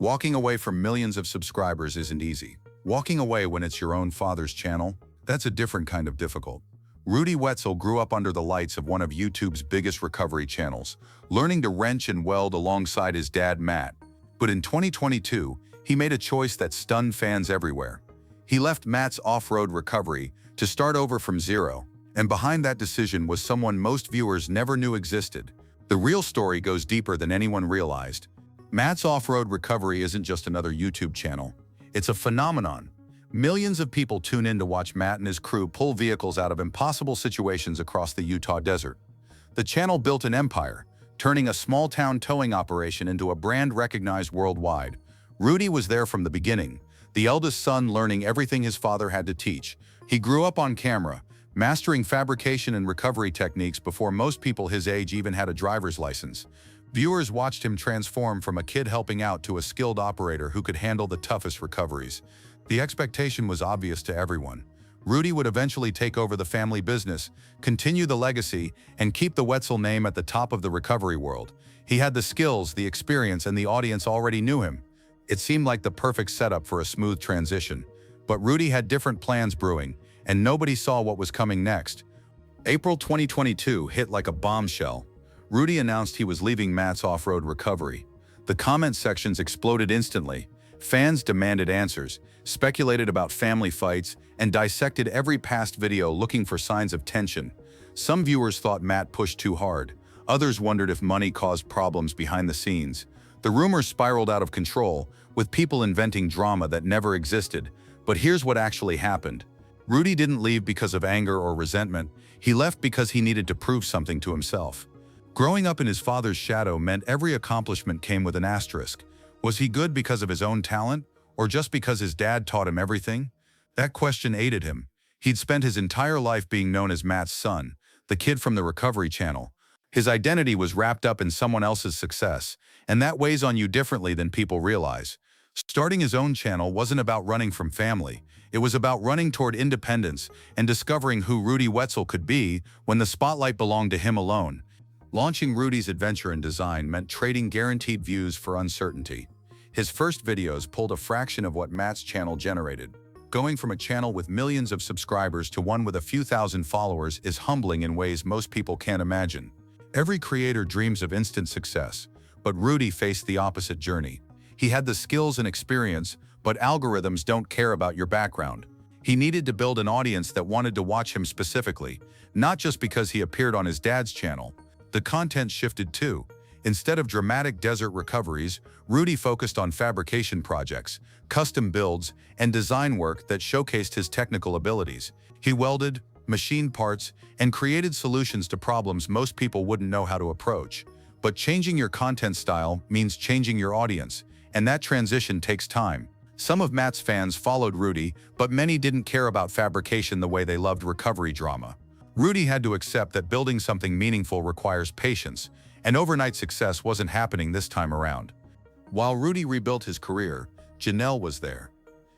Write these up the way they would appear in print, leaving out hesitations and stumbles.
Walking away from millions of subscribers isn't easy. Walking away when it's your own father's channel, that's a different kind of difficult. Rudy Wetzel grew up under the lights of one of YouTube's biggest recovery channels, learning to wrench and weld alongside his dad, Matt. But in 2022, he made a choice that stunned fans everywhere. He left Matt's off-road recovery to start over from zero, and behind that decision was someone most viewers never knew existed. The real story goes deeper than anyone realized. Matt's off-road recovery isn't just another YouTube channel. It's a phenomenon. Millions of people tune in to watch Matt and his crew pull vehicles out of impossible situations across the Utah desert. The channel built an empire, turning a small-town towing operation into a brand recognized worldwide. Rudy was there from the beginning, the eldest son learning everything his father had to teach. He grew up on camera, mastering fabrication and recovery techniques before most people his age even had a driver's license. Viewers watched him transform from a kid helping out to a skilled operator who could handle the toughest recoveries. The expectation was obvious to everyone. Rudy would eventually take over the family business, continue the legacy, and keep the Wetzel name at the top of the recovery world. He had the skills, the experience, and the audience already knew him. It seemed like the perfect setup for a smooth transition. But Rudy had different plans brewing, and nobody saw what was coming next. April 2022 hit like a bombshell. Rudy announced he was leaving Matt's off-road recovery. The comment sections exploded instantly. Fans demanded answers, speculated about family fights, and dissected every past video looking for signs of tension. Some viewers thought Matt pushed too hard. Others wondered if money caused problems behind the scenes. The rumors spiraled out of control, with people inventing drama that never existed. But here's what actually happened. Rudy didn't leave because of anger or resentment. He left because he needed to prove something to himself. Growing up in his father's shadow meant every accomplishment came with an asterisk. Was he good because of his own talent, or just because his dad taught him everything? That question aided him. He'd spent his entire life being known as Matt's son, the kid from the recovery channel. His identity was wrapped up in someone else's success, and that weighs on you differently than people realize. Starting his own channel wasn't about running from family. It was about running toward independence and discovering who Rudy Wetzel could be when the spotlight belonged to him alone. Launching Rudy's adventure in design meant trading guaranteed views for uncertainty. His first videos pulled a fraction of what Matt's channel generated. Going from a channel with millions of subscribers to one with a few thousand followers is humbling in ways most people can't imagine. Every creator dreams of instant success, but Rudy faced the opposite journey. He had the skills and experience, but algorithms don't care about your background. He needed to build an audience that wanted to watch him specifically, not just because he appeared on his dad's channel. The content shifted too. Instead of dramatic desert recoveries, Rudy focused on fabrication projects, custom builds, and design work that showcased his technical abilities. He welded, machined parts, and created solutions to problems most people wouldn't know how to approach. But changing your content style means changing your audience, and that transition takes time. Some of Matt's fans followed Rudy, but many didn't care about fabrication the way they loved recovery drama. Rudy had to accept that building something meaningful requires patience, and overnight success wasn't happening this time around. While Rudy rebuilt his career, Janelle was there.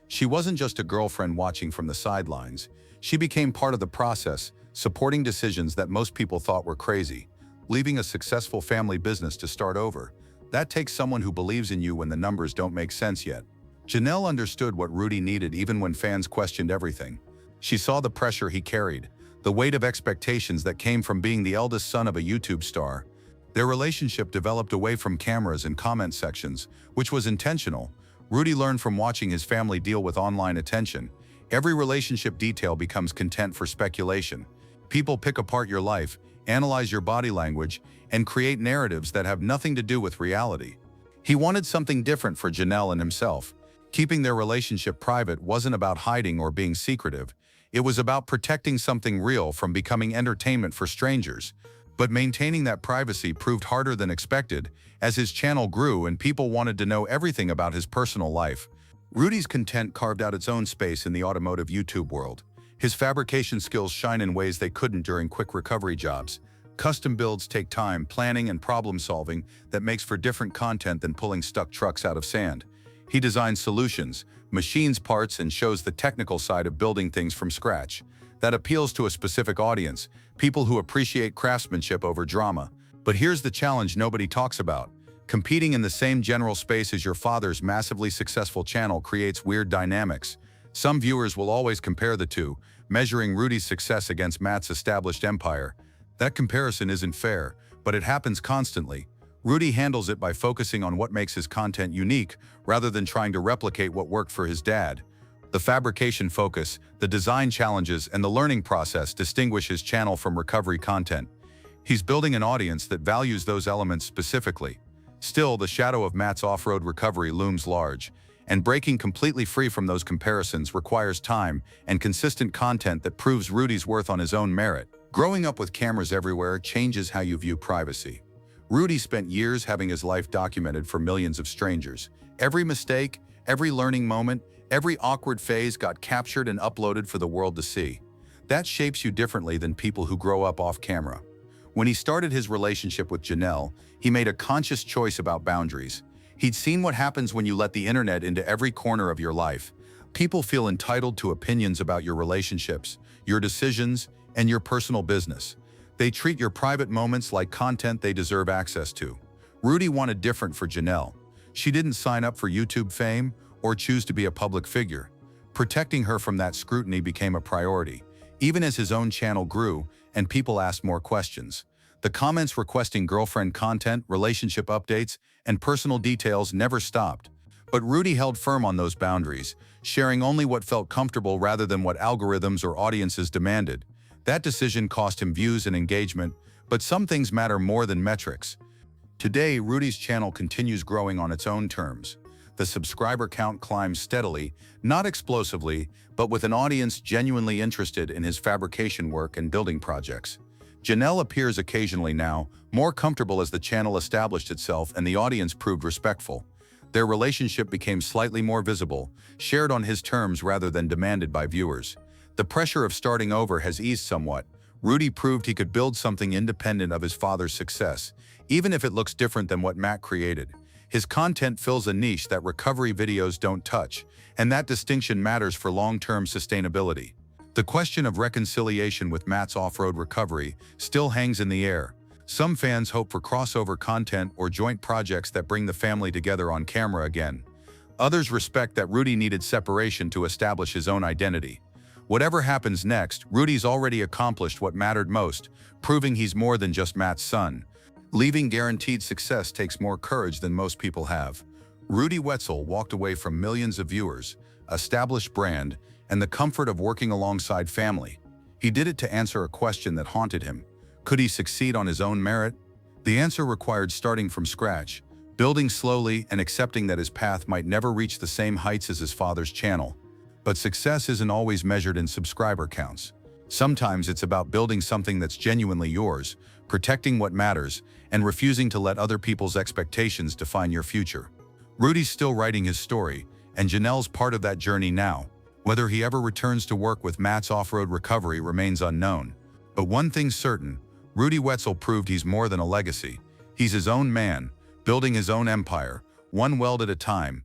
She wasn't just a girlfriend watching from the sidelines. She became part of the process, supporting decisions that most people thought were crazy. Leaving a successful family business to start over, that takes someone who believes in you when the numbers don't make sense yet. Janelle understood what Rudy needed even when fans questioned everything. She saw the pressure he carried, the weight of expectations that came from being the eldest son of a YouTube star. Their relationship developed away from cameras and comment sections, which was intentional. Rudy learned from watching his family deal with online attention. Every relationship detail becomes content for speculation. People pick apart your life, analyze your body language, and create narratives that have nothing to do with reality. He wanted something different for Janelle and himself. Keeping their relationship private wasn't about hiding or being secretive. It was about protecting something real from becoming entertainment for strangers. But maintaining that privacy proved harder than expected as his channel grew and people wanted to know everything about his personal life. Rudy's content carved out its own space in the automotive YouTube world. His fabrication skills shine in ways they couldn't during quick recovery jobs. Custom builds take time, planning, and problem solving that makes for different content than pulling stuck trucks out of sand. He designs solutions, machines parts, and shows the technical side of building things from scratch. That appeals to a specific audience, people who appreciate craftsmanship over drama. But here's the challenge nobody talks about. Competing in the same general space as your father's massively successful channel creates weird dynamics. Some viewers will always compare the two, measuring Rudy's success against Matt's established empire. That comparison isn't fair, but it happens constantly. Rudy handles it by focusing on what makes his content unique, rather than trying to replicate what worked for his dad. The fabrication focus, the design challenges, and the learning process distinguish his channel from recovery content. He's building an audience that values those elements specifically. Still, the shadow of Matt's off-road recovery looms large, and breaking completely free from those comparisons requires time and consistent content that proves Rudy's worth on his own merit. Growing up with cameras everywhere changes how you view privacy. Rudy spent years having his life documented for millions of strangers. Every mistake, every learning moment, every awkward phase got captured and uploaded for the world to see. That shapes you differently than people who grow up off camera. When he started his relationship with Janelle, he made a conscious choice about boundaries. He'd seen what happens when you let the internet into every corner of your life. People feel entitled to opinions about your relationships, your decisions, and your personal business. They treat your private moments like content they deserve access to. Rudy wanted different for Janelle. She didn't sign up for YouTube fame or choose to be a public figure. Protecting her from that scrutiny became a priority, even as his own channel grew and people asked more questions. The comments requesting girlfriend content, relationship updates, and personal details never stopped. But Rudy held firm on those boundaries, sharing only what felt comfortable rather than what algorithms or audiences demanded. That decision cost him views and engagement, but some things matter more than metrics. Today, Rudy's channel continues growing on its own terms. The subscriber count climbs steadily, not explosively, but with an audience genuinely interested in his fabrication work and building projects. Janelle appears occasionally now, more comfortable as the channel established itself and the audience proved respectful. Their relationship became slightly more visible, shared on his terms rather than demanded by viewers. The pressure of starting over has eased somewhat. Rudy proved he could build something independent of his father's success, even if it looks different than what Matt created. His content fills a niche that recovery videos don't touch, and that distinction matters for long-term sustainability. The question of reconciliation with Matt's off-road recovery still hangs in the air. Some fans hope for crossover content or joint projects that bring the family together on camera again. Others respect that Rudy needed separation to establish his own identity. Whatever happens next, Rudy's already accomplished what mattered most, proving he's more than just Matt's son. Leaving guaranteed success takes more courage than most people have. Rudy Wetzel walked away from millions of viewers, established brand, and the comfort of working alongside family. He did it to answer a question that haunted him. Could he succeed on his own merit? The answer required starting from scratch, building slowly and accepting that his path might never reach the same heights as his father's channel. But success isn't always measured in subscriber counts. Sometimes it's about building something that's genuinely yours, protecting what matters, and refusing to let other people's expectations define your future. Rudy's still writing his story, and Janelle's part of that journey now. Whether he ever returns to work with Matt's off-road recovery remains unknown. But one thing's certain, Rudy Wetzel proved he's more than a legacy. He's his own man, building his own empire, one weld at a time,